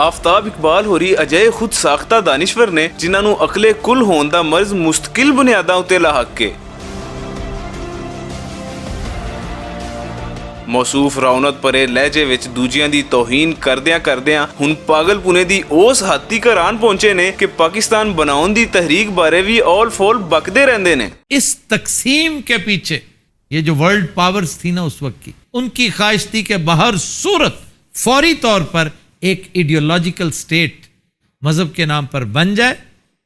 आफ्ताब इकबाल होरी अजय खुद साख्ता दानिश्वर ने जिन्हां नूं अकले कुल होण दा मर्ज मुस्तकिल बुनियादां उत्ते लाहक के मौसूफ रौनक भरे लहजे विच दूजियां दी तौहीन करदियां हुण पागलपुने दी उस हद तक आन पहुंचे ने कि पाकिस्तान बनाउण दी तहरीक बारे भी ऑल फोल बकदे रहंदे ने। इस तकसीम के पीछे ये जो वर्ल्ड पावर्स थी ना उस वक्त की, उनकी ख्वाहिश थी कि बाहर सूरत फौरी तौर पर एक आइडियोलॉजिकल स्टेट मजहब के नाम पर बन जाए,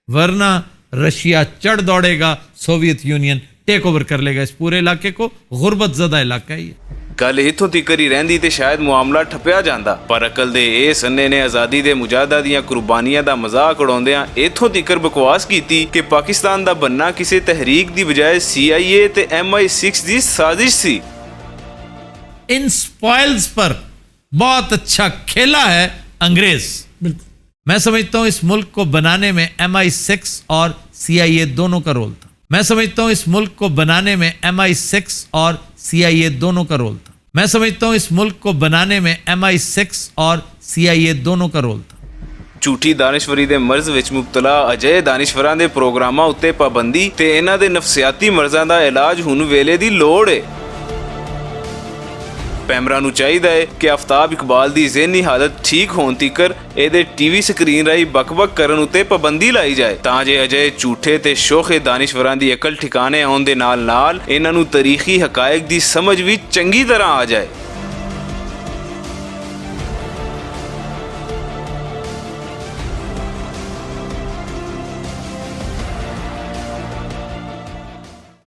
वरना रशिया चढ़ दौड़ेगा, सोवियत यूनियन टेक ओवर कर लेगा इस पूरे इलाके को। गुरबत ज़दा इलाका ही है। गल इत्थों तिकर ही रहिंदी ते शायद मामला ठप्पिया जांदा, पर अकल दे ए सन्ने ने आज़ादी दे मुजाहिदा दीआं कुर्बानियां दा मजाक उड़ाउंदिआं इत्थों तिकर बकवास कीती कि पाकिस्तान दा बनना किसी तहरीक दी बजाय CIA ते MI6 दी साजिश सी। इन स्पॉइल्स पर बहुत अच्छा खेला है अंग्रेज। मैं समझता हूं इस मुल्क को बनाने में MI6 और CIA दोनों का रोल था। मैं समझता हूं इस मुल्क को बनाने में MI6 और CIA दोनों का रोल था। मैं समझता हूं इस मुल्क को बनाने में MI6 और CIA दोनों का रोल था। झूठी दानिशवरी दे मर्ज विच मुबतला अजय दानिशवरां दे प्रोग्रामां उत्ते पाबंदी ते इन्हां दे नफसियाती मर्जां दा इलाज हुण वेले दी लोड़ है। पैमरा नूं चाहिदा है कि आफ्ताब इकबाल दी ज़हनी हालत ठीक होण तिकर इहदे TV स्क्रीन राही बक-बक करन उत्ते पाबंदी लाई जाए, तां जे अजय झूठे ते शोखे दानिशवरां दी अकल ठिकाने आउण दे नाल-नाल इन्हां नूं तारीखी हकायक दी समझ भी चंगी तरह आ जाए।